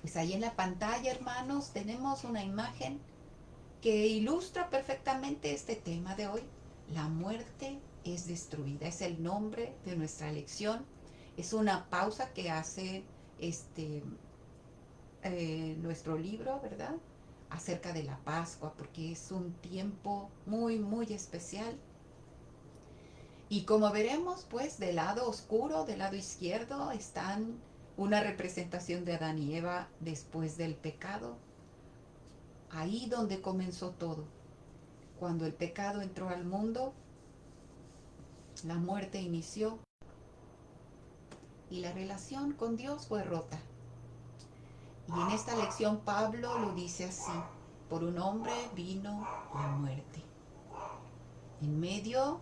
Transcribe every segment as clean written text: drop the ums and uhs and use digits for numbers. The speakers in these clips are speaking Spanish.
Pues ahí en la pantalla, hermanos, tenemos una imagen que ilustra perfectamente este tema de hoy. La muerte es destruida, es el nombre de nuestra lección. Es una pausa que hace este nuestro libro, ¿verdad? Acerca de la Pascua, porque es un tiempo muy, muy especial. Y como veremos, pues del lado oscuro, del lado izquierdo, están una representación de Adán y Eva después del pecado, ahí donde comenzó todo. Cuando el pecado entró al mundo, la muerte inició y la relación con Dios fue rota. Y en esta lección Pablo lo dice así: por un hombre vino la muerte. En medio,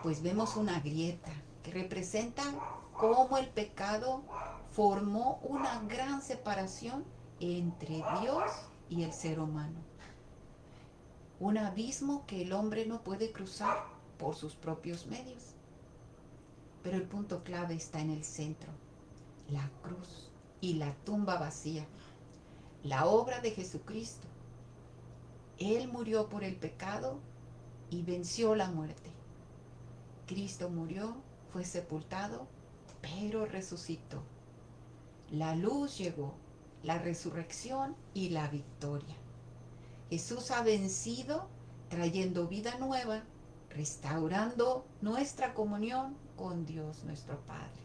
pues vemos una grieta que representa cómo el pecado formó una gran separación entre Dios y el ser humano. Un abismo que el hombre no puede cruzar por sus propios medios. Pero el punto clave está en el centro: la cruz y la tumba vacía. La obra de Jesucristo. Él murió por el pecado y venció la muerte. Cristo murió, fue sepultado, pero resucitó. La luz llegó, la resurrección y la victoria. Jesús ha vencido, trayendo vida nueva, restaurando nuestra comunión con Dios nuestro Padre.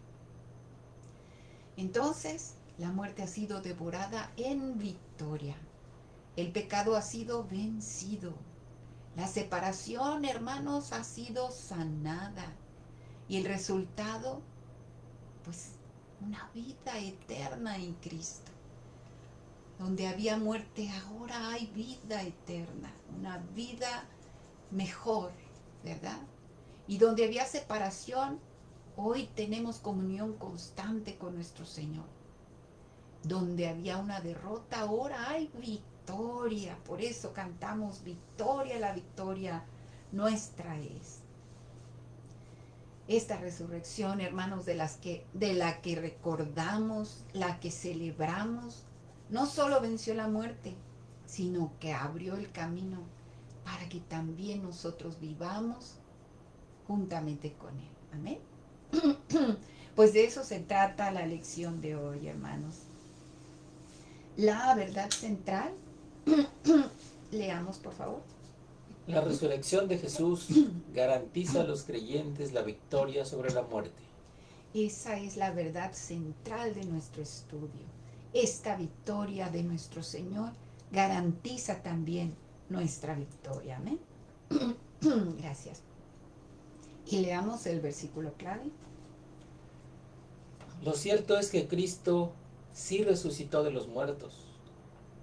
Entonces, la muerte ha sido devorada en victoria. El pecado ha sido vencido. La separación, hermanos, ha sido sanada. Y el resultado, pues, una vida eterna en Cristo. Donde había muerte, ahora hay vida eterna. Una vida mejor, ¿verdad? Y donde había separación, hoy tenemos comunión constante con nuestro Señor. Donde había una derrota, ahora hay victoria. Por eso cantamos victoria, la victoria nuestra es. Esta resurrección, hermanos, de la que recordamos, la que celebramos, no solo venció la muerte, sino que abrió el camino para que también nosotros vivamos juntamente con Él. Amén. Pues de eso se trata la lección de hoy, hermanos. La verdad central, leamos por favor. La resurrección de Jesús garantiza a los creyentes la victoria sobre la muerte. Esa es la verdad central de nuestro estudio. Esta victoria de nuestro Señor garantiza también nuestra victoria. Amén. Gracias. Y leamos el versículo clave. Lo cierto es que Cristo sí resucitó de los muertos.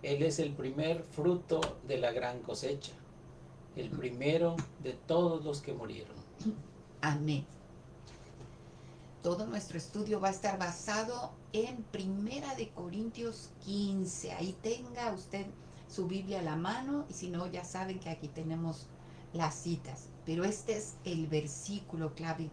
Él es el primer fruto de la gran cosecha, el primero de todos los que murieron. Amén. Todo nuestro estudio va a estar basado en Primera de Corintios 15. Ahí tenga usted su Biblia a la mano y si no, ya saben que aquí tenemos las citas. Pero este es el versículo clave.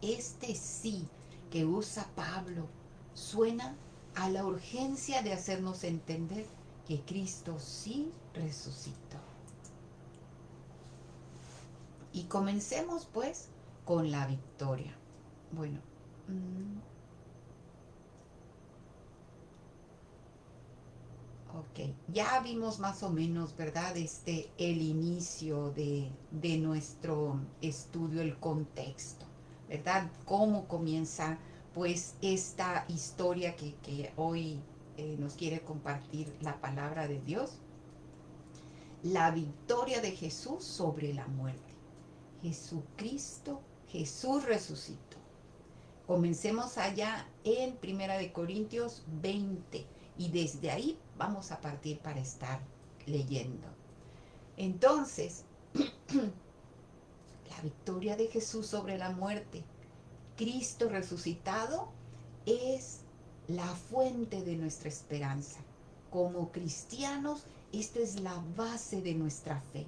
Este sí que usa Pablo suena a la urgencia de hacernos entender que Cristo sí resucitó. Y comencemos pues con la victoria. Bueno, ok, ya vimos más o menos, ¿verdad? El inicio de nuestro estudio, el contexto, ¿verdad? Cómo comienza pues esta historia que hoy nos quiere compartir la palabra de Dios. La victoria de Jesús sobre la muerte. Jesucristo, Jesús resucitó. Comencemos allá en Primera de Corintios 20 y desde ahí vamos a partir para estar leyendo. Entonces, la victoria de Jesús sobre la muerte, Cristo resucitado, es la fuente de nuestra esperanza. Como cristianos, esta es la base de nuestra fe.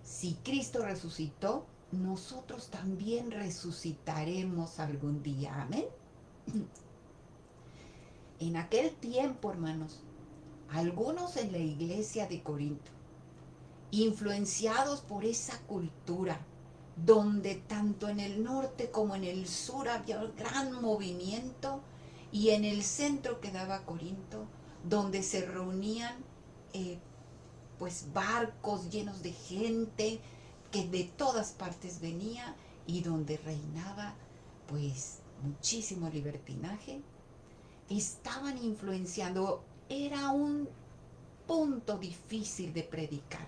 Si Cristo resucitó, nosotros también resucitaremos algún día. Amén. En aquel tiempo, hermanos, algunos en la iglesia de Corinto, influenciados por esa cultura, donde tanto en el norte como en el sur había un gran movimiento, y en el centro quedaba Corinto, donde se reunían eh, pues barcos llenos de gente que de todas partes venía, y donde reinaba pues muchísimo libertinaje. Estaban influenciando, era un punto difícil de predicar.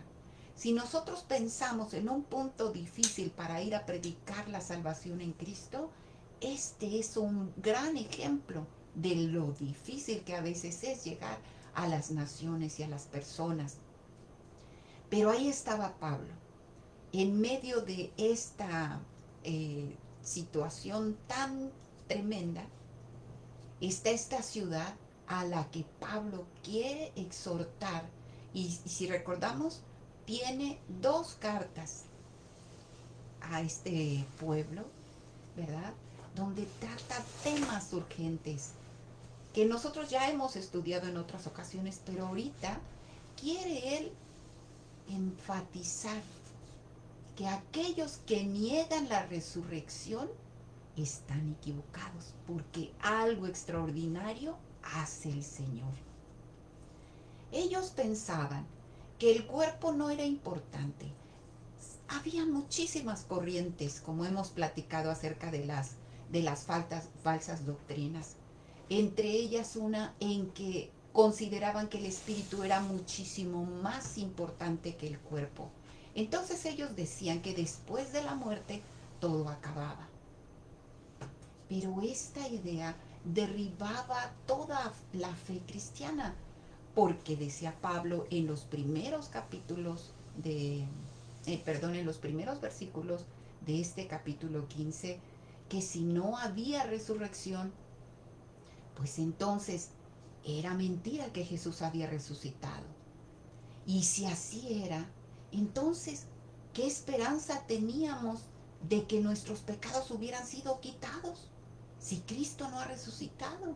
Si nosotros pensamos en un punto difícil para ir a predicar la salvación en Cristo, este es un gran ejemplo de lo difícil que a veces es llegar a las naciones y a las personas. Pero ahí estaba Pablo, en medio de esta situación tan tremenda. Está esta ciudad a la que Pablo quiere exhortar. Y si recordamos, tiene dos cartas a este pueblo, ¿verdad? Donde trata temas urgentes que nosotros ya hemos estudiado en otras ocasiones, pero ahorita quiere él enfatizar que aquellos que niegan la resurrección están equivocados, porque algo extraordinario hace el Señor. Ellos pensaban que el cuerpo no era importante. Había muchísimas corrientes, como hemos platicado acerca de las falsas doctrinas. Entre ellas una en que consideraban que el espíritu era muchísimo más importante que el cuerpo. Entonces ellos decían que después de la muerte todo acababa. Pero esta idea derribaba toda la fe cristiana, porque decía Pablo en los primeros capítulos en los primeros versículos de este capítulo 15, que si no había resurrección, pues entonces era mentira que Jesús había resucitado. Y si así era, entonces, ¿qué esperanza teníamos de que nuestros pecados hubieran sido quitados? Si Cristo no ha resucitado,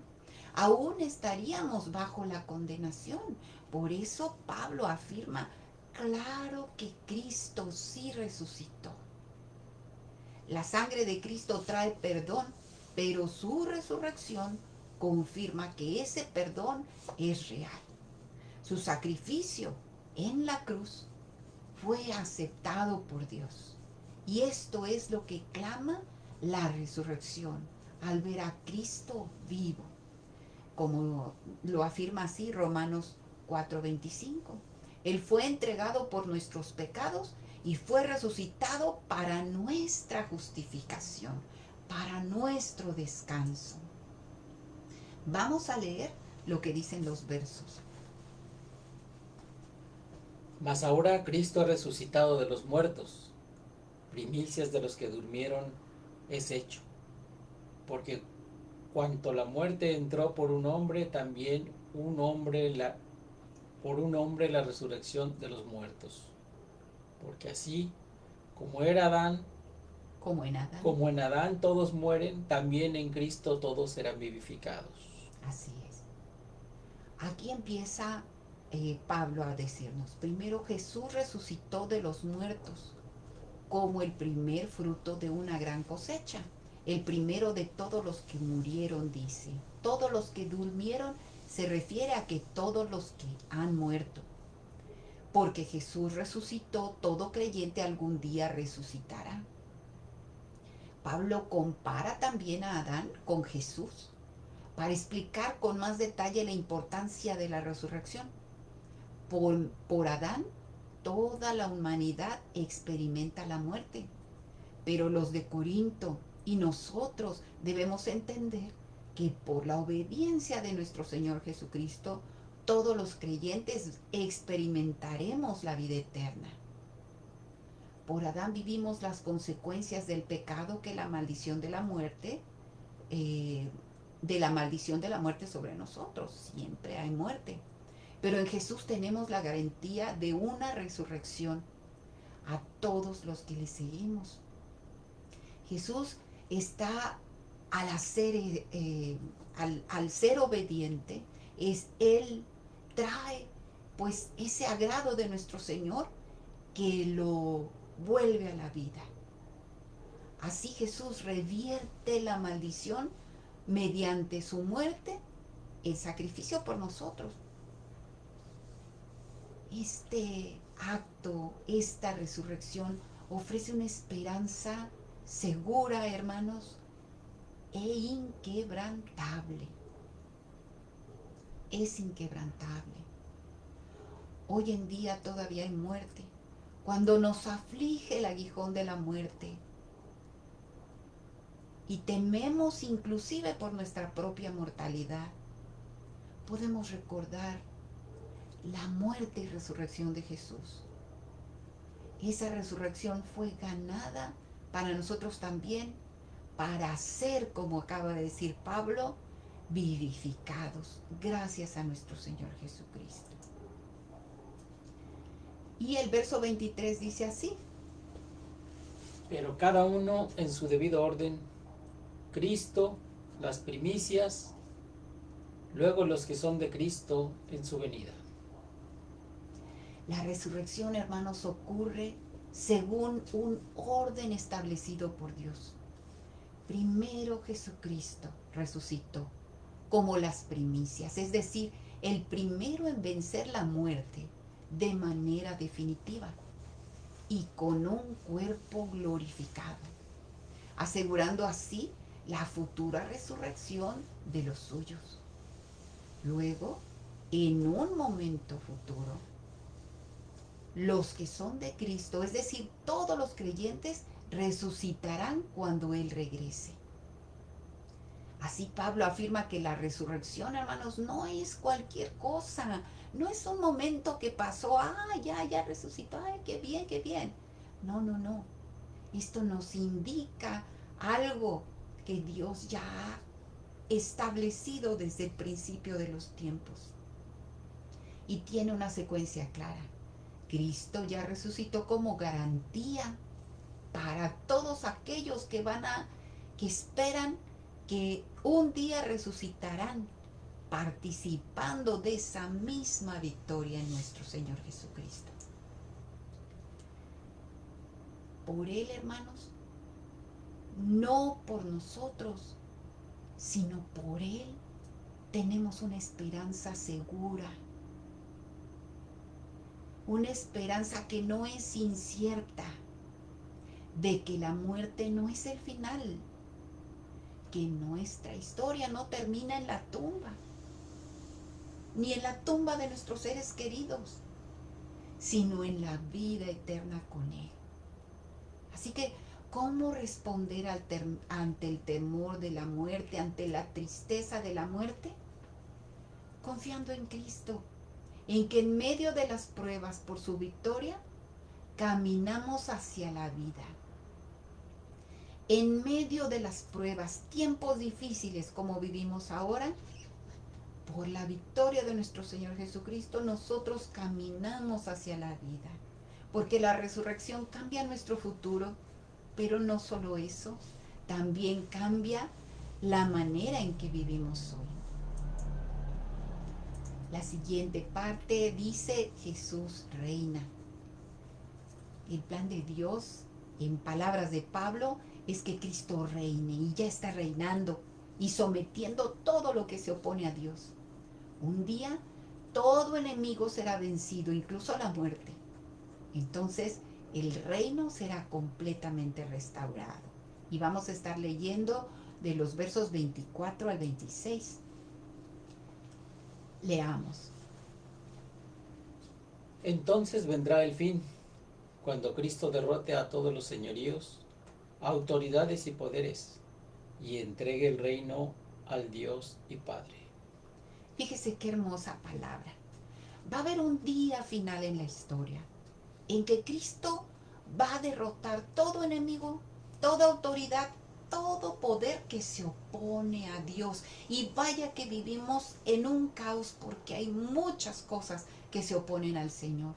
aún estaríamos bajo la condenación. Por eso Pablo afirma, claro que Cristo sí resucitó. La sangre de Cristo trae perdón, pero su resurrección confirma que ese perdón es real. Su sacrificio en la cruz fue aceptado por Dios. Y esto es lo que clama la resurrección, al ver a Cristo vivo, como lo afirma así Romanos 4:25. Él fue entregado por nuestros pecados y fue resucitado para nuestra justificación, para nuestro descanso. Vamos a leer lo que dicen los versos. Mas ahora Cristo ha resucitado de los muertos, primicias de los que durmieron es hecho. Porque cuanto la muerte entró por un hombre, también por un hombre la resurrección de los muertos. Porque así como era Adán, Como en Adán. como en Adán todos mueren, también en Cristo todos serán vivificados. Así es. Aquí empieza Pablo a decirnos, primero Jesús resucitó de los muertos como el primer fruto de una gran cosecha, el primero de todos los que murieron, dice. Todos los que durmieron se refiere a que todos los que han muerto. Porque Jesús resucitó, todo creyente algún día resucitará. Pablo compara también a Adán con Jesús para explicar con más detalle la importancia de la resurrección. Por Adán, toda la humanidad experimenta la muerte, pero los de Corinto y nosotros debemos entender que por la obediencia de nuestro Señor Jesucristo, todos los creyentes experimentaremos la vida eterna. Por Adán vivimos las consecuencias del pecado, que la maldición de la muerte, sobre nosotros. Siempre hay muerte. Pero en Jesús tenemos la garantía de una resurrección a todos los que le seguimos. Jesús está al hacer al ser obediente, Él trae pues ese agrado de nuestro Señor que lo vuelve a la vida. Así Jesús revierte la maldición mediante su muerte, el sacrificio por nosotros. Este acto, esta resurrección ofrece una esperanza segura, hermanos, e inquebrantable. Es inquebrantable. Hoy en día todavía hay muerte. Cuando nos aflige el aguijón de la muerte y tememos inclusive por nuestra propia mortalidad, podemos recordar la muerte y resurrección de Jesús. Esa resurrección fue ganada para nosotros también, para ser, como acaba de decir Pablo, vivificados gracias a nuestro Señor Jesucristo. Y el verso 23 dice así: pero cada uno en su debido orden, Cristo, las primicias, luego los que son de Cristo en su venida. La resurrección, hermanos, ocurre según un orden establecido por Dios. Primero Jesucristo resucitó como las primicias, es decir, el primero en vencer la muerte de manera definitiva y con un cuerpo glorificado, asegurando así la futura resurrección de los suyos. Luego, en un momento futuro, los que son de Cristo, es decir, todos los creyentes, resucitarán cuando Él regrese. Así Pablo afirma que la resurrección, hermanos, no es cualquier cosa, no es un momento que pasó, ya resucitó, ay, qué bien, qué bien. No, no, no. Esto nos indica algo que Dios ya ha establecido desde el principio de los tiempos. Y tiene una secuencia clara. Cristo ya resucitó como garantía para todos aquellos que que esperan que un día resucitarán, participando de esa misma victoria en nuestro Señor Jesucristo. Por Él, hermanos, no por nosotros, sino por Él, tenemos una esperanza segura, una esperanza que no es incierta, de que la muerte no es el final, que nuestra historia no termina en la tumba, ni en la tumba de nuestros seres queridos, sino en la vida eterna con Él. Así que, ¿cómo responder ante el temor de la muerte, ante la tristeza de la muerte? Confiando en Cristo, en que en medio de las pruebas por su victoria, caminamos hacia la vida. En medio de las pruebas, tiempos difíciles como vivimos ahora, por la victoria de nuestro Señor Jesucristo, nosotros caminamos hacia la vida. Porque la resurrección cambia nuestro futuro, pero no solo eso, también cambia la manera en que vivimos hoy. La siguiente parte dice: Jesús reina. El plan de Dios, en palabras de Pablo, es que Cristo reine y ya está reinando y sometiendo todo lo que se opone a Dios. Un día todo enemigo será vencido, incluso la muerte. Entonces el reino será completamente restaurado. Y vamos a estar leyendo de los versos 24 al 26. Leamos. Entonces vendrá el fin, cuando Cristo derrote a todos los señoríos, autoridades y poderes, y entregue el reino al Dios y Padre. Fíjese qué hermosa palabra. Va a haber un día final en la historia en que Cristo va a derrotar todo enemigo, toda autoridad, todo poder que se opone a Dios. Y vaya que vivimos en un caos porque hay muchas cosas que se oponen al Señor.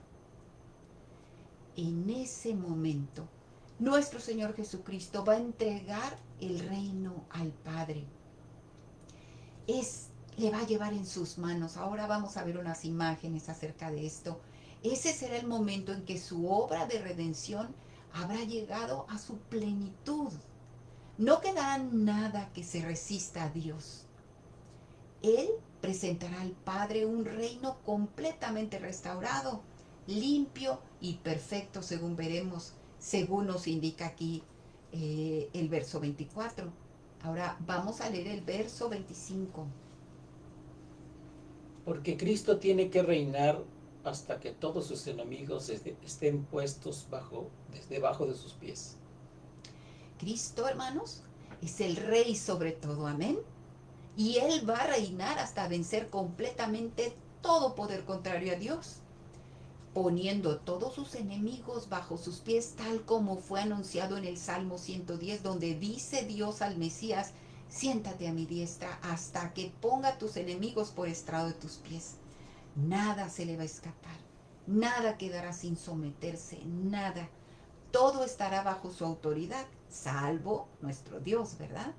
En ese momento, nuestro Señor Jesucristo va a entregar el reino al Padre. es, le va a llevar en sus manos. Ahora vamos a ver unas imágenes acerca de esto. Ese será el momento en que su obra de redención habrá llegado a su plenitud. No quedará nada que se resista a Dios. Él presentará al Padre un reino completamente restaurado, limpio y perfecto, según veremos, según nos indica aquí el verso 24. Ahora vamos a leer el verso 25. Porque Cristo tiene que reinar hasta que todos sus enemigos estén puestos debajo de sus pies. Cristo, hermanos, es el Rey sobre todo, amén. Y Él va a reinar hasta vencer completamente todo poder contrario a Dios, poniendo todos sus enemigos bajo sus pies, tal como fue anunciado en el Salmo 110, donde dice Dios al Mesías: siéntate a mi diestra hasta que ponga tus enemigos por estrado de tus pies. Nada se le va a escapar, nada quedará sin someterse, nada. Todo estará bajo su autoridad, salvo nuestro Dios, ¿verdad?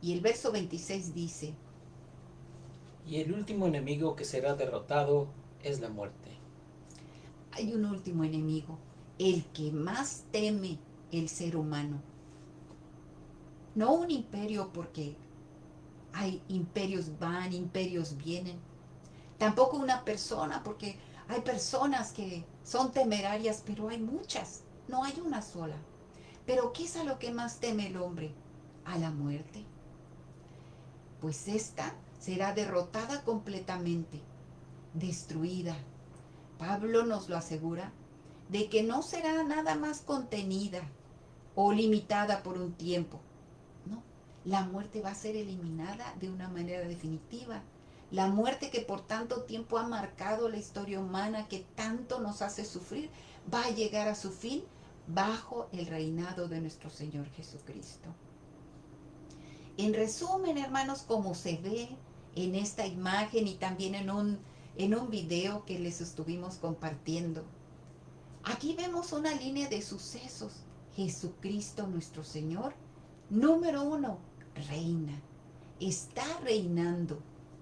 Y el verso 26 dice: Y el último enemigo que será derrotado es la muerte. hay un último enemigo, el que más teme el ser humano. No un imperio, porque hay imperios van, imperios vienen. Tampoco una persona, porque hay personas que son temerarias, pero hay muchas, no hay una sola. Pero ¿qué es a lo que más teme el hombre? A la muerte. Pues esta será derrotada completamente, destruida. Pablo nos lo asegura, de que no será nada más contenida o limitada por un tiempo. No, la muerte va a ser eliminada de una manera definitiva. La muerte que por tanto tiempo ha marcado la historia humana, que tanto nos hace sufrir, va a llegar a su fin bajo el reinado de nuestro Señor Jesucristo. En resumen, hermanos, como se ve en esta imagen y también en un video que les estuvimos compartiendo, aquí vemos una línea de sucesos. Jesucristo nuestro Señor, número uno, reina. Está reinando.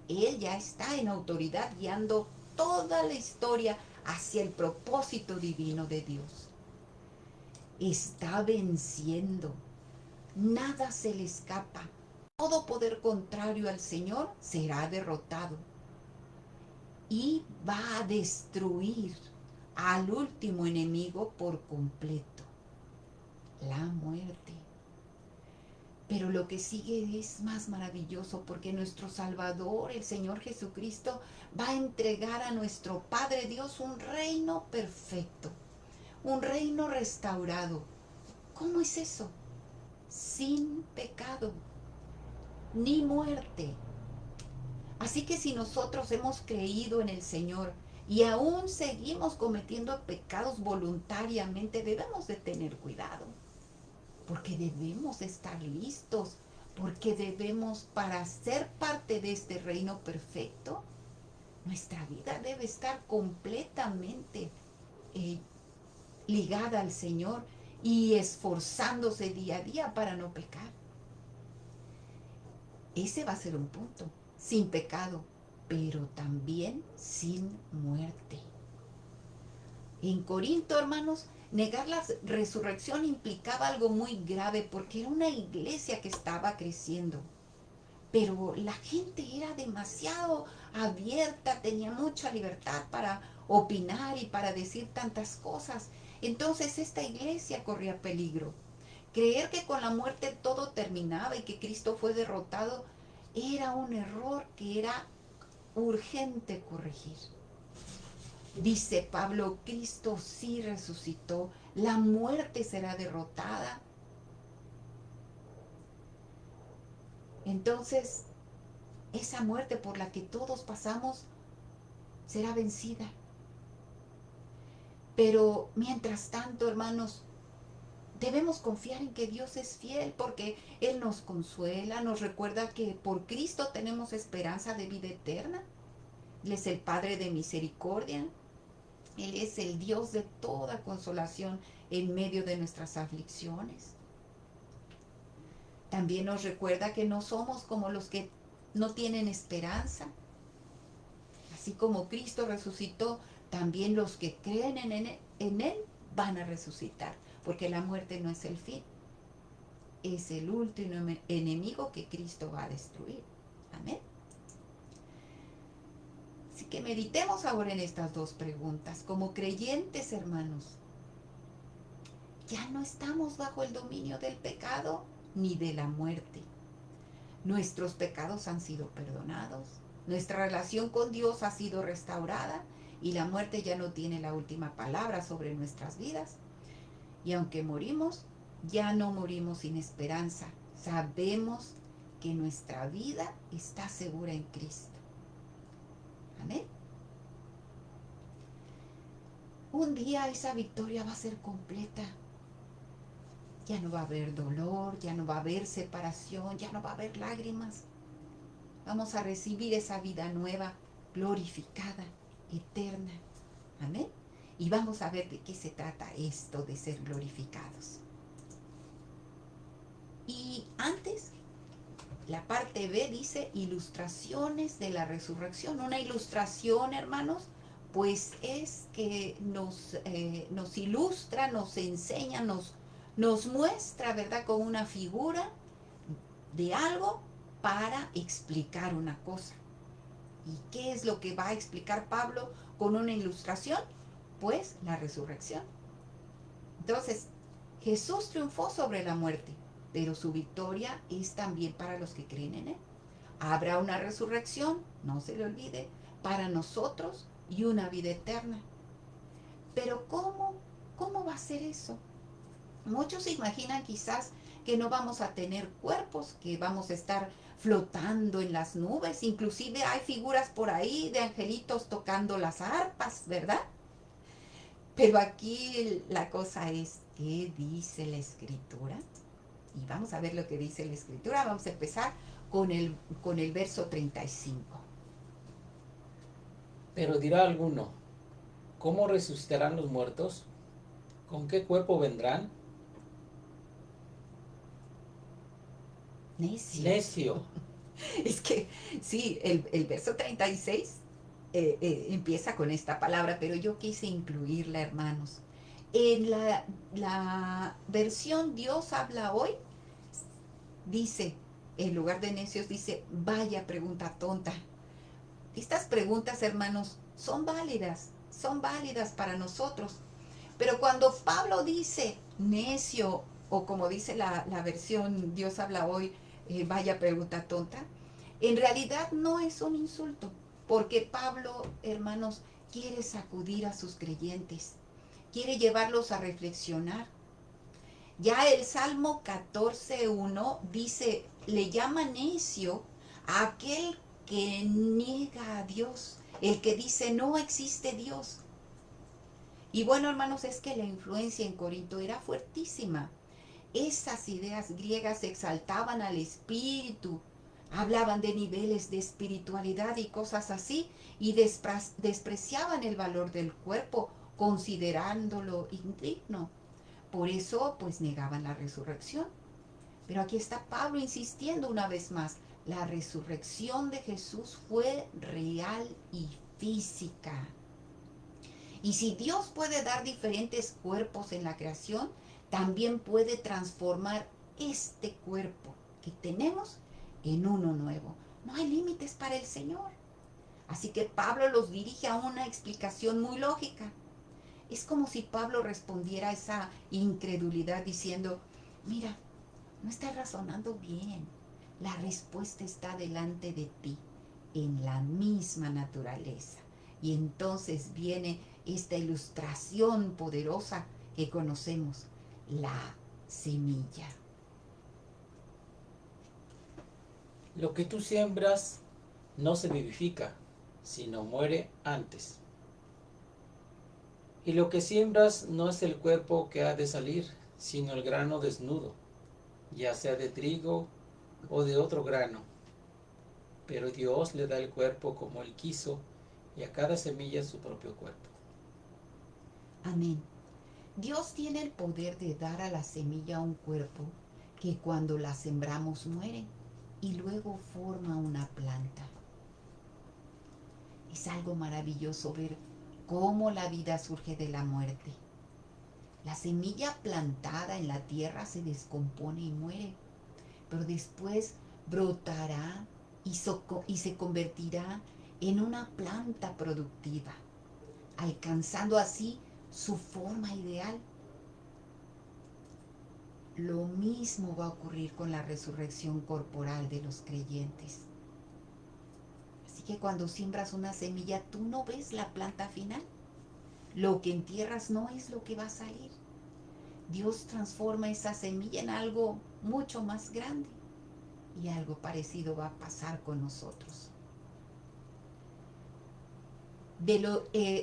Él ya está en autoridad guiando toda la historia hacia el propósito divino de Dios. Está venciendo. Nada se le escapa. Todo poder contrario al Señor será derrotado. Y va a destruir al último enemigo por completo, la muerte. Pero lo que sigue es más maravilloso, porque nuestro Salvador, el Señor Jesucristo, va a entregar a nuestro Padre Dios un reino perfecto, un reino restaurado. ¿Cómo es eso? Sin pecado, ni muerte. Así que si nosotros hemos creído en el Señor y aún seguimos cometiendo pecados voluntariamente, debemos de tener cuidado, porque debemos estar listos, porque debemos, para ser parte de este reino perfecto, nuestra vida debe estar completamente eh, ligada al Señor y esforzándose día a día para no pecar. Ese va a ser un punto, sin pecado, pero también sin muerte. En Corinto, hermanos, negar la resurrección implicaba algo muy grave, porque era una iglesia que estaba creciendo. Pero la gente era demasiado abierta, tenía mucha libertad para opinar y para decir tantas cosas. Entonces esta iglesia corría peligro. Creer que con la muerte todo terminaba y que Cristo fue derrotado era un error que era urgente corregir. Dice Pablo: Cristo sí resucitó, la muerte será derrotada. Entonces, esa muerte por la que todos pasamos será vencida. Pero mientras tanto, hermanos, debemos confiar en que Dios es fiel, porque Él nos consuela, nos recuerda que por Cristo tenemos esperanza de vida eterna. Él es el Padre de misericordia. Él es el Dios de toda consolación en medio de nuestras aflicciones. También nos recuerda que no somos como los que no tienen esperanza. Así como Cristo resucitó, también los que creen en él van a resucitar, porque la muerte no es el fin, es el último enemigo que Cristo va a destruir. Amén. Así que meditemos ahora en estas dos preguntas. Como creyentes, hermanos, ya no estamos bajo el dominio del pecado ni de la muerte. Nuestros pecados han sido perdonados, nuestra relación con Dios ha sido restaurada y la muerte ya no tiene la última palabra sobre nuestras vidas. Y aunque morimos, ya no morimos sin esperanza. Sabemos que nuestra vida está segura en Cristo. Amén. Un día esa victoria va a ser completa. Ya no va a haber dolor, ya no va a haber separación, ya no va a haber lágrimas. Vamos a recibir esa vida nueva, glorificada, eterna. Amén. Y vamos a ver de qué se trata esto de ser glorificados. Y antes, la parte B dice ilustraciones de la resurrección. Una ilustración, hermanos, pues es que nos ilustra, nos enseña, nos muestra, ¿verdad?, con una figura de algo para explicar una cosa. ¿Y qué es lo que va a explicar Pablo con una ilustración? Pues la resurrección. Entonces, Jesús triunfó sobre la muerte, pero su victoria es también para los que creen en él. Habrá una resurrección, no se le olvide, para nosotros y una vida eterna. Pero ¿cómo va a ser eso? Muchos se imaginan quizás que no vamos a tener cuerpos, que vamos a estar flotando en las nubes. Inclusive hay figuras por ahí de angelitos tocando las arpas, ¿verdad? Pero aquí la cosa es, ¿qué dice la Escritura? Y vamos a ver lo que dice la Escritura. Vamos a empezar con el verso 35. Pero dirá alguno, ¿cómo resucitarán los muertos? ¿Con qué cuerpo vendrán? Necio. Necio. Es que sí, el verso 36 empieza con esta palabra, pero yo quise incluirla, hermanos. En la versión Dios habla hoy, dice, en lugar de necios, dice, vaya pregunta tonta. Estas preguntas, hermanos, son válidas para nosotros. Pero cuando Pablo dice necio, o como dice la versión Dios habla hoy, vaya pregunta tonta, en realidad no es un insulto, porque Pablo, hermanos, quiere sacudir a sus creyentes, quiere llevarlos a reflexionar. Ya el Salmo 14:1 dice, le llama necio a aquel que niega a Dios, el que dice no existe Dios. Y bueno, hermanos, es que la influencia en Corinto era fuertísima. Esas ideas griegas exaltaban al espíritu, hablaban de niveles de espiritualidad y cosas así, y despreciaban el valor del cuerpo, considerándolo indigno. Por eso, pues negaban la resurrección. Pero aquí está Pablo insistiendo una vez más, la resurrección de Jesús fue real y física. Y si Dios puede dar diferentes cuerpos en la creación, también puede transformar este cuerpo que tenemos en uno nuevo. No hay límites para el Señor. Así que Pablo los dirige a una explicación muy lógica. Es como si Pablo respondiera a esa incredulidad diciendo, mira, no estás razonando bien. La respuesta está delante de ti, en la misma naturaleza. Y entonces viene esta ilustración poderosa que conocemos, la semilla. Lo que tú siembras no se vivifica, sino muere antes. Y lo que siembras no es el cuerpo que ha de salir, sino el grano desnudo, ya sea de trigo o de otro grano. Pero Dios le da el cuerpo como Él quiso, y a cada semilla su propio cuerpo. Amén. Dios tiene el poder de dar a la semilla un cuerpo que cuando la sembramos muere. y luego forma una planta. Es algo maravilloso ver cómo la vida surge de la muerte. La semilla plantada en la tierra se descompone y muere, pero después brotará y se convertirá en una planta productiva, alcanzando así su forma ideal. Lo mismo va a ocurrir con la resurrección corporal de los creyentes. Así que cuando siembras una semilla, tú no ves la planta final. Lo que entierras no es lo que va a salir. Dios transforma esa semilla en algo mucho más grande. Y algo parecido va a pasar con nosotros.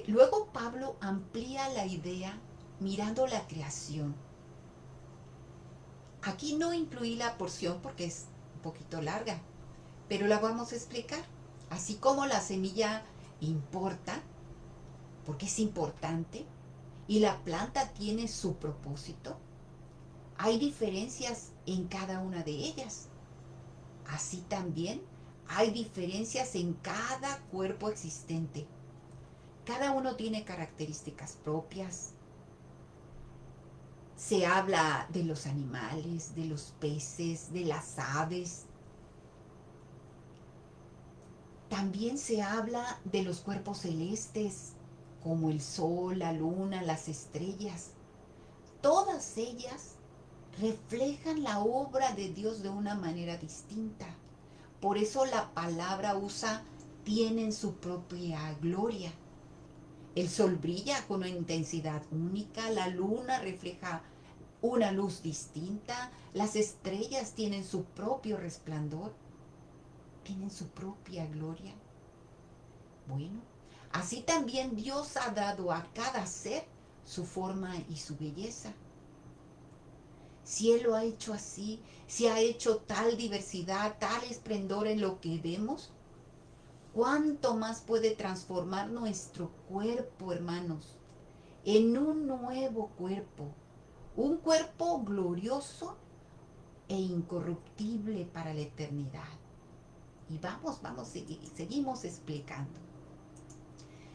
Luego Pablo amplía la idea mirando la creación. Aquí no incluí la porción porque es un poquito larga, pero la vamos a explicar. Así como la semilla importa, porque es importante, y la planta tiene su propósito, hay diferencias en cada una de ellas. Así también hay diferencias en cada cuerpo existente. Cada uno tiene características propias. Se habla de los animales, de los peces, de las aves. También se habla de los cuerpos celestes, como el sol, la luna, las estrellas. Todas ellas reflejan la obra de Dios de una manera distinta. Por eso la palabra usa tienen su propia gloria. El sol brilla con una intensidad única, la luna refleja una luz distinta, las estrellas tienen su propio resplandor, tienen su propia gloria. Bueno, así también Dios ha dado a cada ser su forma y su belleza. Si Él lo ha hecho así, si ha hecho tal diversidad, tal esplendor en lo que vemos, ¿cuánto más puede transformar nuestro cuerpo, hermanos, en un nuevo cuerpo? Un cuerpo glorioso e incorruptible para la eternidad. Y seguimos explicando.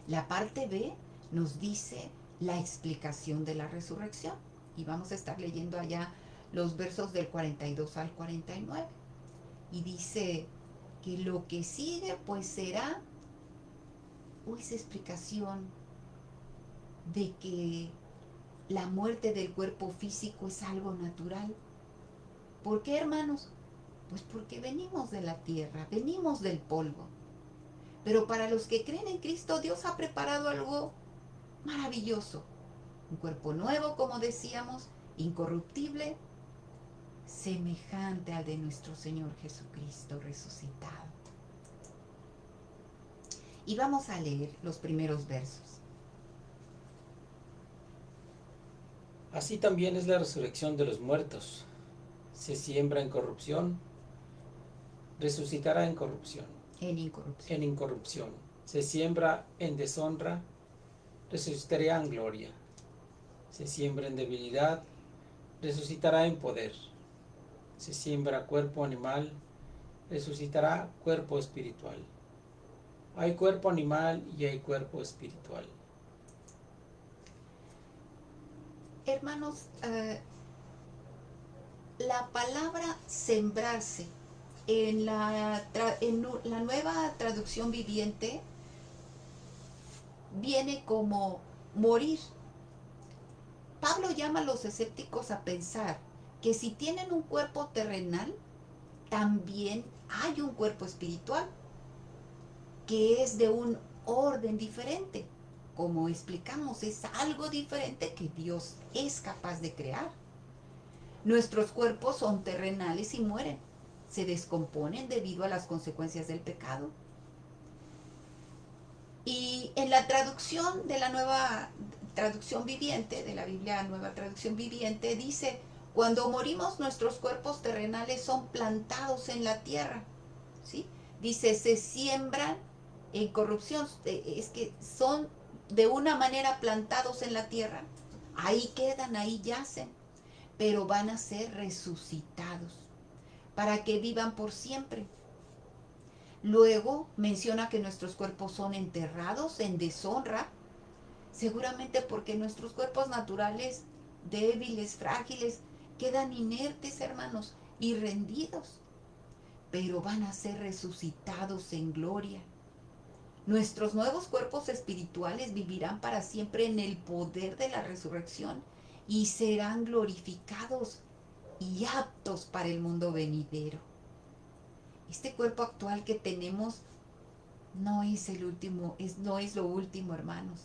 La parte B nos dice la explicación de la resurrección. Y vamos a estar leyendo allá los versos del 42 al 49. Y dice que lo que sigue pues será esa explicación de que la muerte del cuerpo físico es algo natural. ¿Por qué, hermanos? Pues porque venimos de la tierra, venimos del polvo. Pero para los que creen en Cristo, Dios ha preparado algo maravilloso. Un cuerpo nuevo, como decíamos, incorruptible, semejante al de nuestro Señor Jesucristo resucitado. Y vamos a leer los primeros versos. Así también es la resurrección de los muertos. Se siembra en corrupción, resucitará en corrupción. En incorrupción. En incorrupción. Se siembra en deshonra, resucitará en gloria. Se siembra en debilidad, resucitará en poder. Se siembra cuerpo animal, resucitará cuerpo espiritual. Hay cuerpo animal y hay cuerpo espiritual. Hermanos, la palabra sembrarse en la nueva traducción viviente viene como morir. Pablo llama a los escépticos a pensar que si tienen un cuerpo terrenal, también hay un cuerpo espiritual, que es de un orden diferente. Como explicamos, es algo diferente que Dios es capaz de crear. Nuestros cuerpos son terrenales y mueren, se descomponen debido a las consecuencias del pecado. Y en la traducción de la nueva traducción viviente, de la Biblia Nueva Traducción Viviente, dice: cuando morimos, nuestros cuerpos terrenales son plantados en la tierra, ¿sí? Dice, se siembran en corrupción, es que son de una manera plantados en la tierra, ahí quedan, ahí yacen, pero van a ser resucitados para que vivan por siempre. Luego menciona que nuestros cuerpos son enterrados en deshonra, seguramente porque nuestros cuerpos naturales, débiles, frágiles, quedan inertes, hermanos, y rendidos, pero van a ser resucitados en gloria. Nuestros nuevos cuerpos espirituales vivirán para siempre en el poder de la resurrección y serán glorificados y aptos para el mundo venidero. Este cuerpo actual que tenemos no es el último, no es lo último, hermanos.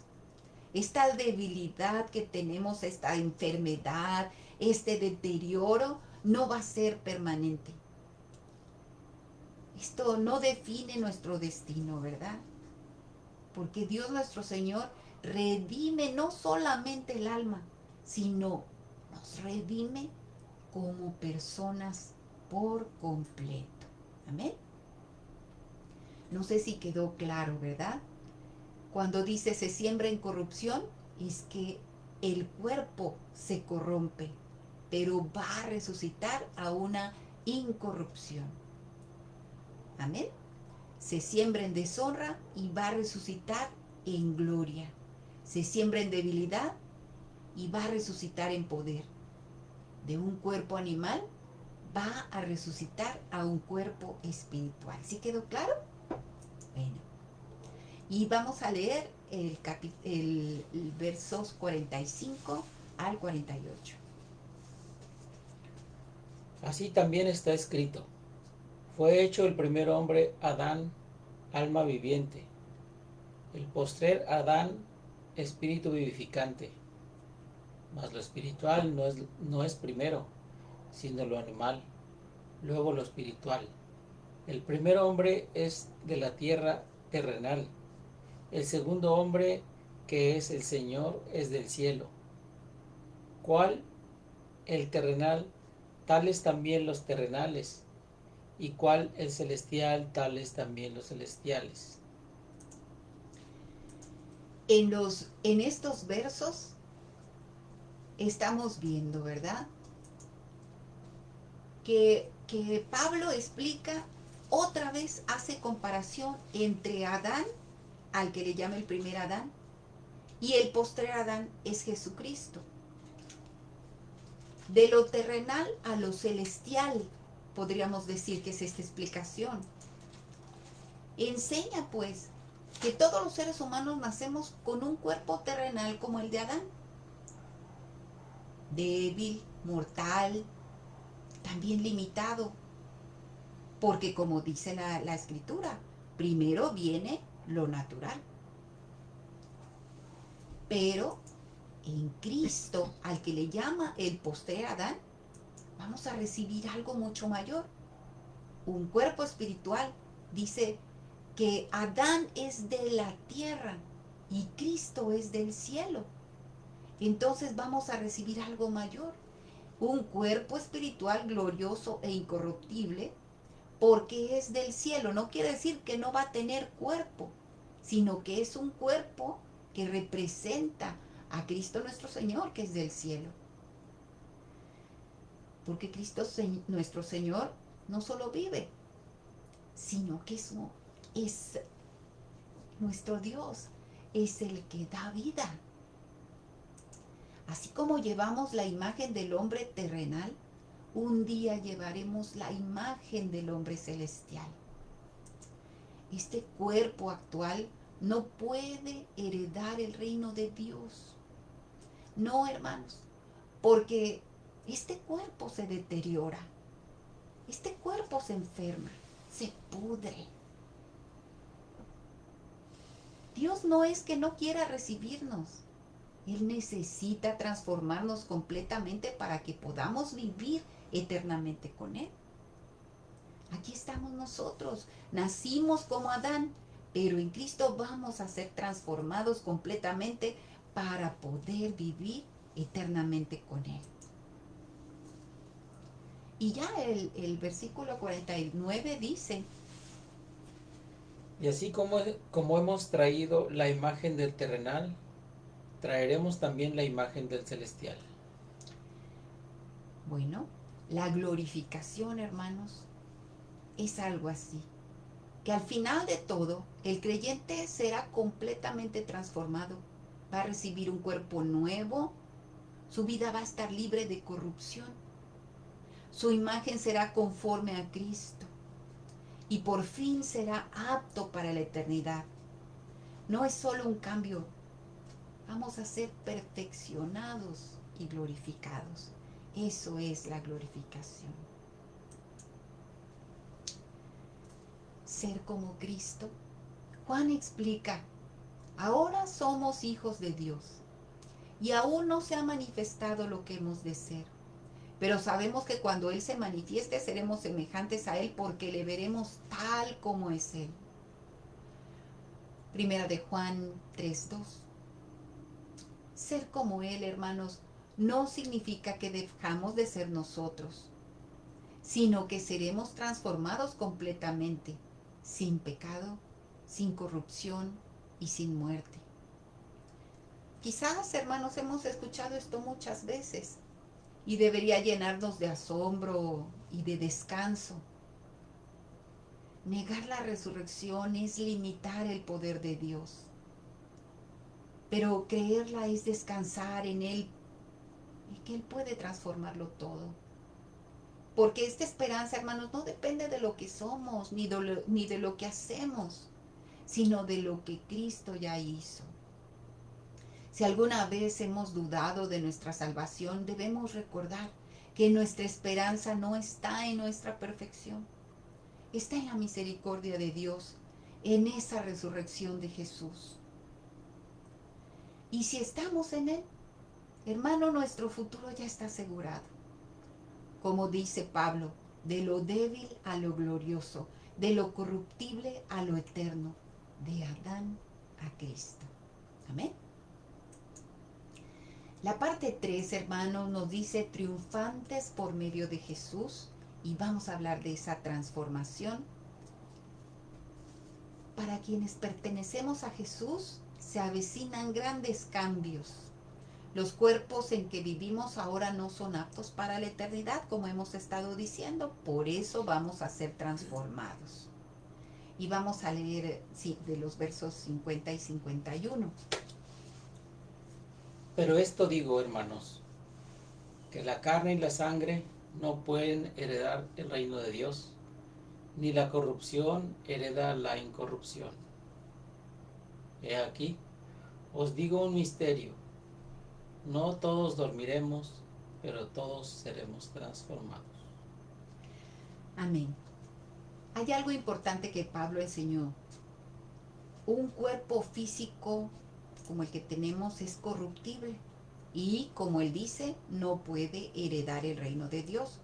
Esta debilidad que tenemos, esta enfermedad, este deterioro, no va a ser permanente. Esto no define nuestro destino, ¿verdad? Porque Dios nuestro Señor redime no solamente el alma, sino nos redime como personas por completo. Amén. No sé si quedó claro, ¿verdad? Cuando dice se siembra en corrupción, es que el cuerpo se corrompe, pero va a resucitar a una incorrupción. Amén. Se siembra en deshonra y va a resucitar en gloria. Se siembra en debilidad y va a resucitar en poder. De un cuerpo animal va a resucitar a un cuerpo espiritual. ¿Sí quedó claro? Bueno. Y vamos a leer el versos 45 al 48. Así también está escrito: fue hecho el primer hombre, Adán, alma viviente; el postrer Adán, espíritu vivificante. Mas lo espiritual no es primero, sino lo animal, luego lo espiritual. El primer hombre es de la tierra terrenal; el segundo hombre, que es el Señor, es del cielo. ¿Cuál? El terrenal, tales también los terrenales; y cuál el celestial, tales también los celestiales. En estos versos estamos viendo, ¿verdad? Que Pablo explica, otra vez hace comparación entre Adán, al que le llama el primer Adán, y el postrer Adán es Jesucristo. De lo terrenal a lo celestial, podríamos decir que es esta explicación. Enseña pues que todos los seres humanos nacemos con un cuerpo terrenal como el de Adán, débil, mortal, también limitado, porque como dice la escritura, primero viene lo natural. Pero en Cristo, al que le llama el postrer Adán, vamos a recibir algo mucho mayor, un cuerpo espiritual. Dice que Adán es de la tierra y Cristo es del cielo. Entonces vamos a recibir algo mayor, un cuerpo espiritual glorioso e incorruptible, porque es del cielo. No quiere decir que no va a tener cuerpo, sino que es un cuerpo que representa a Cristo nuestro Señor, que es del cielo. Porque Cristo nuestro Señor no solo vive, sino que es nuestro Dios, es el que da vida. Así como llevamos la imagen del hombre terrenal, un día llevaremos la imagen del hombre celestial. Este cuerpo actual no puede heredar el reino de Dios. No, hermanos, porque este cuerpo se deteriora, este cuerpo se enferma, se pudre. Dios no es que no quiera recibirnos. Él necesita transformarnos completamente para que podamos vivir eternamente con Él. Aquí estamos nosotros, nacimos como Adán, pero en Cristo vamos a ser transformados completamente para poder vivir eternamente con Él. Y ya el versículo 49 dice: Y así como hemos traído la imagen del terrenal, traeremos también la imagen del celestial. bueno, La glorificación, hermanos, es algo así, que al final de todo, el creyente será completamente transformado, va a recibir un cuerpo nuevo, su vida va a estar libre de corrupción, su imagen será conforme a Cristo y por fin será apto para la eternidad. No es solo un cambio, vamos a ser perfeccionados y glorificados. Eso es la glorificación. Ser como Cristo. Juan explica, ahora somos hijos de Dios y aún no se ha manifestado lo que hemos de ser. Pero sabemos que cuando Él se manifieste seremos semejantes a Él porque le veremos tal como es Él. Primera de Juan 3:2. Ser como Él, hermanos, no significa que dejamos de ser nosotros, sino que seremos transformados completamente, sin pecado, sin corrupción y sin muerte. Quizás, hermanos, hemos escuchado esto muchas veces y debería llenarnos de asombro y de descanso. Negar la resurrección es limitar el poder de Dios, pero creerla es descansar en Él y que Él puede transformarlo todo. Porque esta esperanza, hermanos, no depende de lo que somos ni de lo que hacemos, sino de lo que Cristo ya hizo. Si alguna vez hemos dudado de nuestra salvación, debemos recordar que nuestra esperanza no está en nuestra perfección, está en la misericordia de Dios, en esa resurrección de Jesús. Y si estamos en Él, hermano, nuestro futuro ya está asegurado. Como dice Pablo, de lo débil a lo glorioso, de lo corruptible a lo eterno, de Adán a Cristo. Amén. La parte 3, hermanos, nos dice triunfantes por medio de Jesús y vamos a hablar de esa transformación. Para quienes pertenecemos a Jesús, se avecinan grandes cambios. Los cuerpos en que vivimos ahora no son aptos para la eternidad, como hemos estado diciendo, por eso vamos a ser transformados. Y vamos a leer de los versos 50 y 51. Pero esto digo, hermanos, que la carne y la sangre no pueden heredar el reino de Dios, ni la corrupción hereda la incorrupción. He aquí, os digo un misterio, no todos dormiremos, pero todos seremos transformados. Amén. Hay algo importante que Pablo enseñó. Un cuerpo físico como el que tenemos es corruptible y, como él dice, no puede heredar el reino de Dios.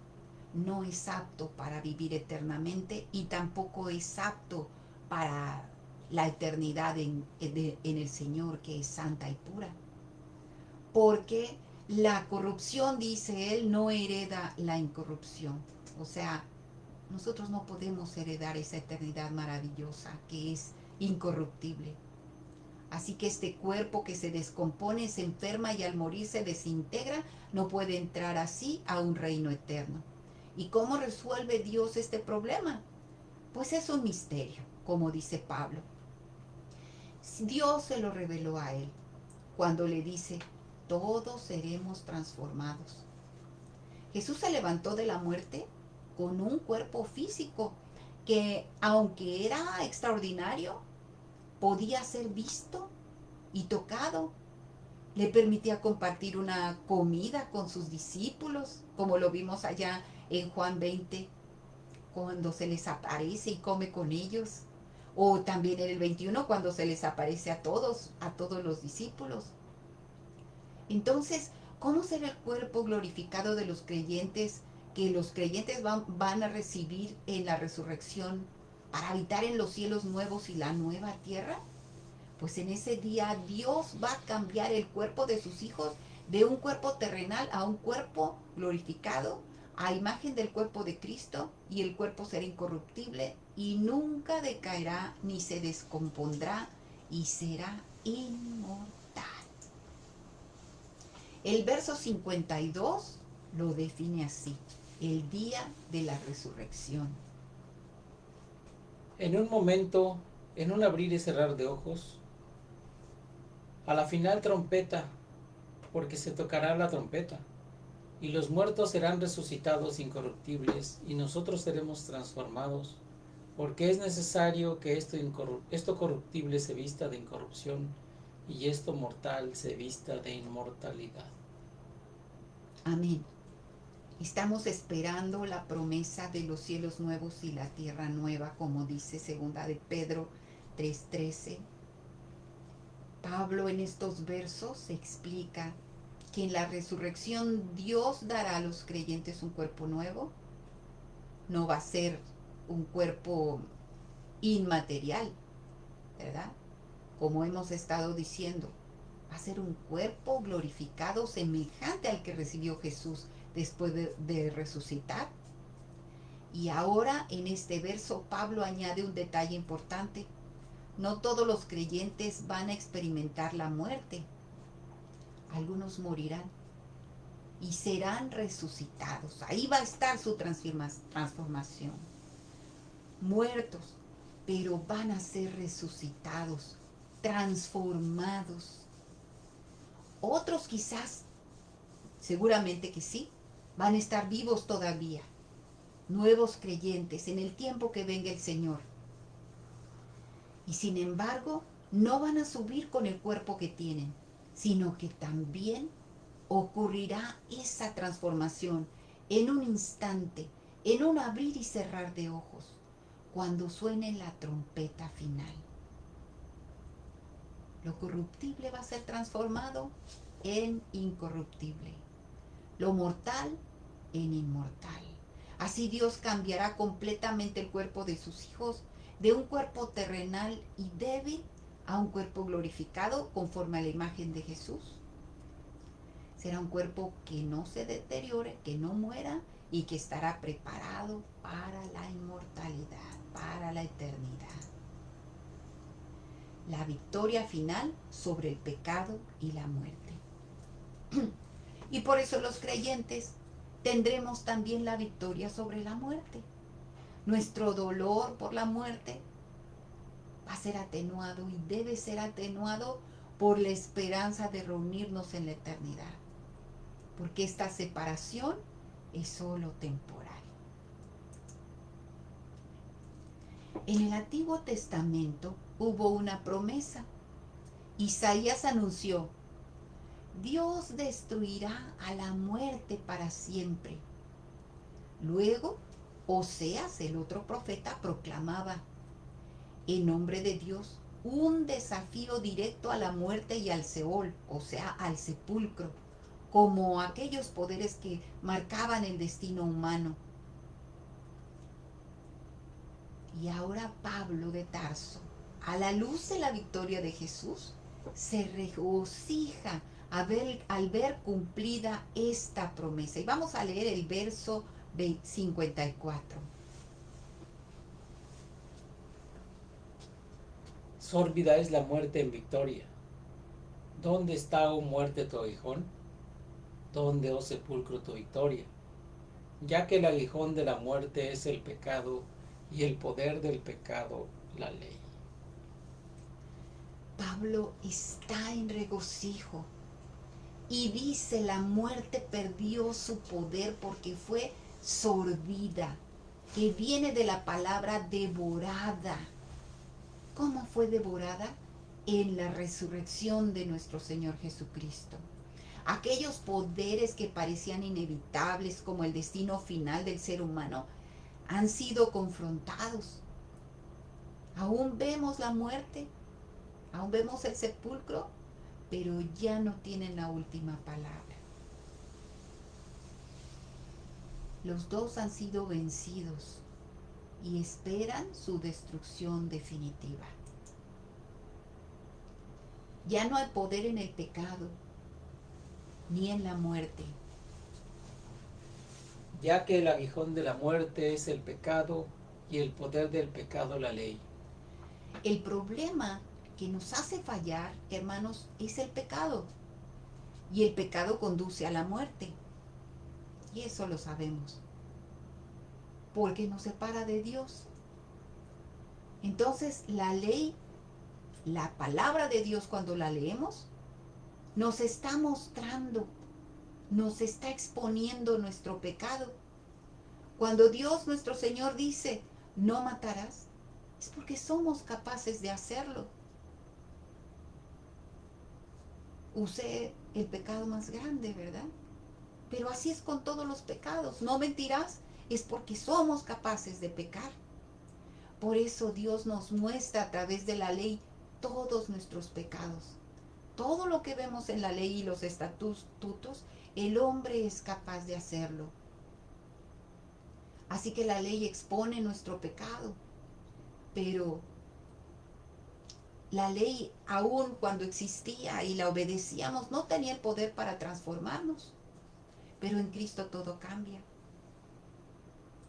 No es apto para vivir eternamente y tampoco es apto para la eternidad en el Señor, que es santa y pura. Porque la corrupción, dice él, no hereda la incorrupción. O sea, nosotros no podemos heredar esa eternidad maravillosa que es incorruptible. Así que este cuerpo que se descompone, se enferma y al morir se desintegra, no puede entrar así a un reino eterno. ¿Y cómo resuelve Dios este problema? Pues es un misterio, como dice Pablo. Dios se lo reveló a él cuando le dice, todos seremos transformados. Jesús se levantó de la muerte con un cuerpo físico que, aunque era extraordinario, podía ser visto y tocado. Le permitía compartir una comida con sus discípulos, como lo vimos allá en Juan 20, cuando se les aparece y come con ellos. O también en el 21, cuando se les aparece a todos los discípulos. Entonces, ¿cómo será el cuerpo glorificado de los creyentes que los creyentes van a recibir en la resurrección para habitar en los cielos nuevos y la nueva tierra? Pues en ese día Dios va a cambiar el cuerpo de sus hijos de un cuerpo terrenal a un cuerpo glorificado, a imagen del cuerpo de Cristo, y el cuerpo será incorruptible y nunca decaerá ni se descompondrá y será inmortal. El verso 52 lo define así. el día de la resurrección. En un momento, en un abrir y cerrar de ojos, a la final trompeta, porque se tocará la trompeta, y los muertos serán resucitados incorruptibles, y nosotros seremos transformados, porque es necesario que esto corruptible se vista de incorrupción, y esto mortal se vista de inmortalidad. Amén. Estamos esperando la promesa de los cielos nuevos y la tierra nueva, como dice segunda de Pedro 3:13. Pablo en estos versos explica que en la resurrección Dios dará a los creyentes un cuerpo nuevo. No va a ser un cuerpo inmaterial, ¿verdad? Como hemos estado diciendo, va a ser un cuerpo glorificado semejante al que recibió Jesús después de resucitar. Y ahora en este verso Pablo añade un detalle importante. No todos los creyentes van a experimentar la muerte. Algunos morirán y serán resucitados. Ahí va a estar su transformación. Muertos, pero van a ser resucitados, transformados. Otros quizás, seguramente que sí, van a estar vivos todavía. Nuevos creyentes en el tiempo que venga el Señor. Y sin embargo, no van a subir con el cuerpo que tienen, sino que también ocurrirá esa transformación en un instante, en un abrir y cerrar de ojos, cuando suene la trompeta final. Lo corruptible va a ser transformado en incorruptible, lo mortal en inmortal. Así Dios cambiará completamente el cuerpo de sus hijos de un cuerpo terrenal y débil a un cuerpo glorificado conforme a la imagen de Jesús. Será un cuerpo que no se deteriore, que no muera y que estará preparado para la inmortalidad, para la eternidad. La victoria final sobre el pecado y la muerte. Y por eso los creyentes tendremos también la victoria sobre la muerte. Nuestro dolor por la muerte va a ser atenuado y debe ser atenuado por la esperanza de reunirnos en la eternidad. Porque esta separación es solo temporal. En el Antiguo Testamento hubo una promesa. Isaías anunció: Dios destruirá a la muerte para siempre. Luego, Oseas, el otro profeta, proclamaba en nombre de Dios un desafío directo a la muerte y al Seol, o sea, al sepulcro, como aquellos poderes que marcaban el destino humano. Y ahora Pablo de Tarso, a la luz de la victoria de Jesús, se regocija al ver cumplida esta promesa. Y vamos a leer el verso 54. Sórbida es la muerte en victoria. ¿Dónde está, oh muerte, tu aguijón? ¿Dónde, oh sepulcro, tu victoria? Ya que el aguijón de la muerte es el pecado y el poder del pecado la ley. Pablo está en regocijo y dice: la muerte perdió su poder porque fue sorbida, que viene de la palabra devorada. ¿Cómo fue devorada? En la resurrección de nuestro Señor Jesucristo. Aquellos poderes que parecían inevitables, como el destino final del ser humano, han sido confrontados. Aún vemos la muerte, aún vemos el sepulcro, pero ya no tienen la última palabra. Los dos han sido vencidos y esperan su destrucción definitiva. Ya no hay poder en el pecado ni en la muerte. Ya que el aguijón de la muerte es el pecado y el poder del pecado la ley. El problema que nos hace fallar, hermanos, es el pecado. Y el pecado conduce a la muerte. Y eso lo sabemos. porque nos separa de Dios. Entonces la ley, la palabra de Dios, cuando la leemos, nos está mostrando, nos está exponiendo nuestro pecado. Cuando Dios nuestro Señor dice, no matarás, es porque somos capaces de hacerlo. Usé el pecado más grande, ¿verdad? Pero así es con todos los pecados. No mentirás, es porque somos capaces de pecar. Por eso Dios nos muestra a través de la ley todos nuestros pecados. Todo lo que vemos en la ley y los estatutos, el hombre es capaz de hacerlo. Así que la ley expone nuestro pecado, pero la ley, aun cuando existía y la obedecíamos, no tenía el poder para transformarnos. Pero en Cristo todo cambia.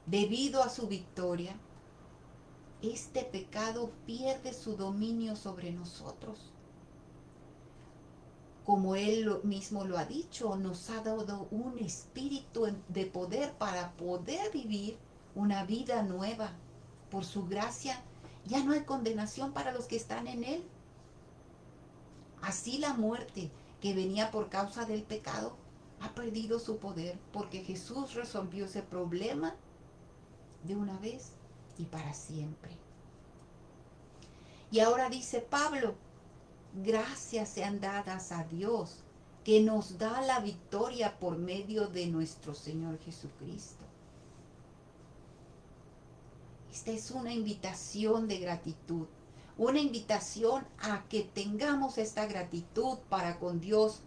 Debido a su victoria, este pecado pierde su dominio sobre nosotros. Como Él mismo lo ha dicho, nos ha dado un espíritu de poder para poder vivir una vida nueva. Por su gracia, ya no hay condenación para los que están en Él. Así la muerte que venía por causa del pecado ha perdido su poder porque Jesús resolvió ese problema de una vez y para siempre. Y ahora dice Pablo, gracias sean dadas a Dios que nos da la victoria por medio de nuestro Señor Jesucristo. Esta es una invitación de gratitud, una invitación a que tengamos esta gratitud para con Dios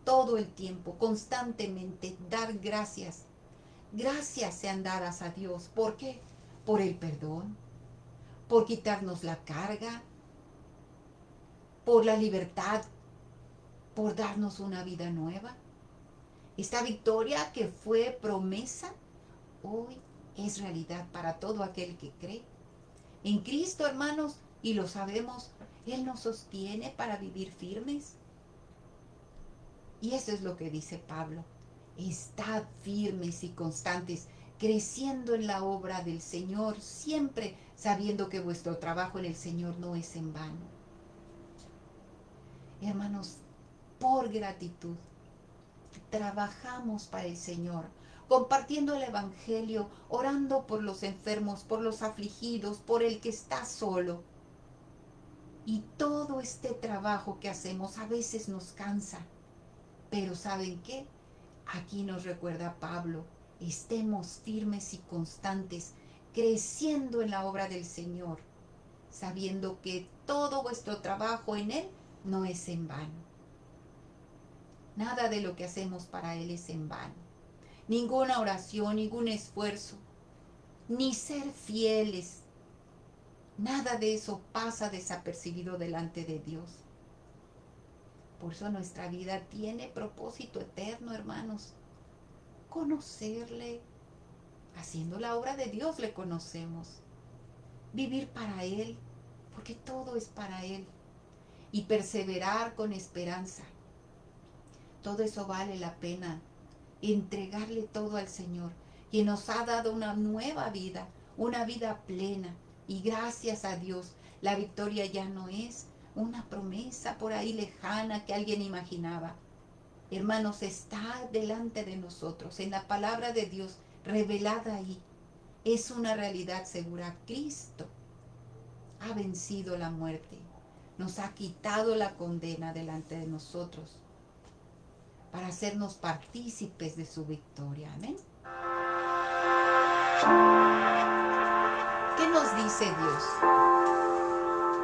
todo el tiempo, constantemente, dar gracias. Gracias sean dadas a Dios. ¿Por qué? Por el perdón, por quitarnos la carga, por la libertad, por darnos una vida nueva. Esta victoria que fue promesa, hoy es realidad para todo aquel que cree. En Cristo, hermanos, y lo sabemos, Él nos sostiene para vivir firmes. Y eso es lo que dice Pablo. Estad firmes y constantes, creciendo en la obra del Señor, siempre sabiendo que vuestro trabajo en el Señor no es en vano. Hermanos, por gratitud, trabajamos para el Señor, compartiendo el Evangelio, orando por los enfermos, por los afligidos, por el que está solo. Y todo este trabajo que hacemos a veces nos cansa. Pero ¿saben qué? Aquí nos recuerda Pablo, estemos firmes y constantes, creciendo en la obra del Señor, sabiendo que todo vuestro trabajo en Él no es en vano. Nada de lo que hacemos para Él es en vano. Ninguna oración, ningún esfuerzo, ni ser fieles. Nada de eso pasa desapercibido delante de Dios. Por eso nuestra vida tiene propósito eterno, hermanos. Conocerle, haciendo la obra de Dios le conocemos. Vivir para Él, porque todo es para Él. Y perseverar con esperanza. Todo eso vale la pena. Entregarle todo al Señor, quien nos ha dado una nueva vida, una vida plena. Y gracias a Dios, la victoria ya no es una promesa por ahí lejana que alguien imaginaba. Hermanos, está delante de nosotros, en la palabra de Dios, revelada ahí. Es una realidad segura. Cristo ha vencido la muerte, nos ha quitado la condena delante de nosotros, para hacernos partícipes de su victoria. Amén. ¿Qué nos dice Dios?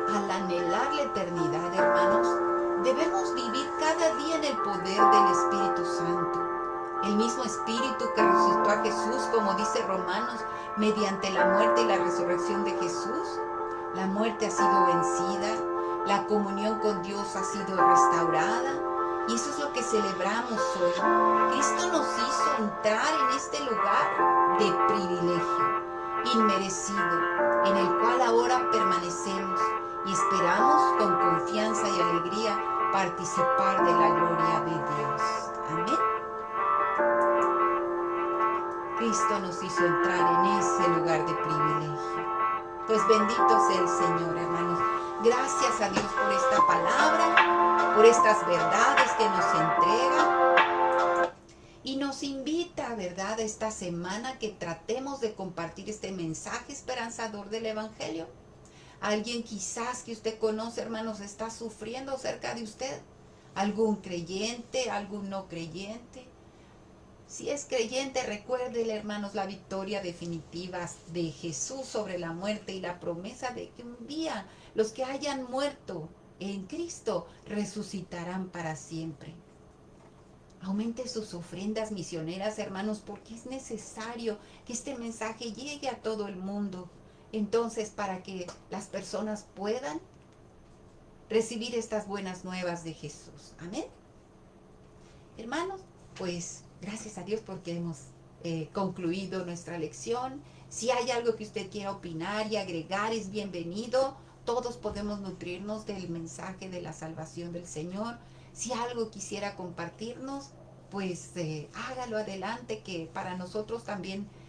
Al anhelar la eternidad, hermanos, debemos vivir cada día en el poder del Espíritu Santo. El mismo Espíritu que resucitó a Jesús, como dice Romanos, mediante la muerte y la resurrección de Jesús, la muerte ha sido vencida, la comunión con Dios ha sido restaurada, y eso es lo que celebramos hoy. Cristo nos hizo entrar en este lugar de privilegio, inmerecido, en el cual ahora permanecemos y esperamos con confianza y alegría participar de la gloria de Dios. Amén. Cristo nos hizo entrar en ese lugar de privilegio. Pues bendito sea el Señor, hermanos. Gracias a Dios por esta palabra, por estas verdades que nos entrega y nos invita, ¿verdad?, esta semana que tratemos de compartir este mensaje esperanzador del Evangelio. Alguien quizás que usted conoce, hermanos, está sufriendo cerca de usted. Algún creyente, algún no creyente. Si es creyente, recuérdele, hermanos, la victoria definitiva de Jesús sobre la muerte y la promesa de que un día los que hayan muerto en Cristo resucitarán para siempre. Aumente sus ofrendas misioneras, hermanos, porque es necesario que este mensaje llegue a todo el mundo. Entonces, para que las personas puedan recibir estas buenas nuevas de Jesús. Amén. Hermanos, pues gracias a Dios porque hemos concluido nuestra lección. Si hay algo que usted quiera opinar y agregar, es bienvenido. Todos podemos nutrirnos del mensaje de la salvación del Señor. Si algo quisiera compartirnos, pues hágalo adelante, que para nosotros también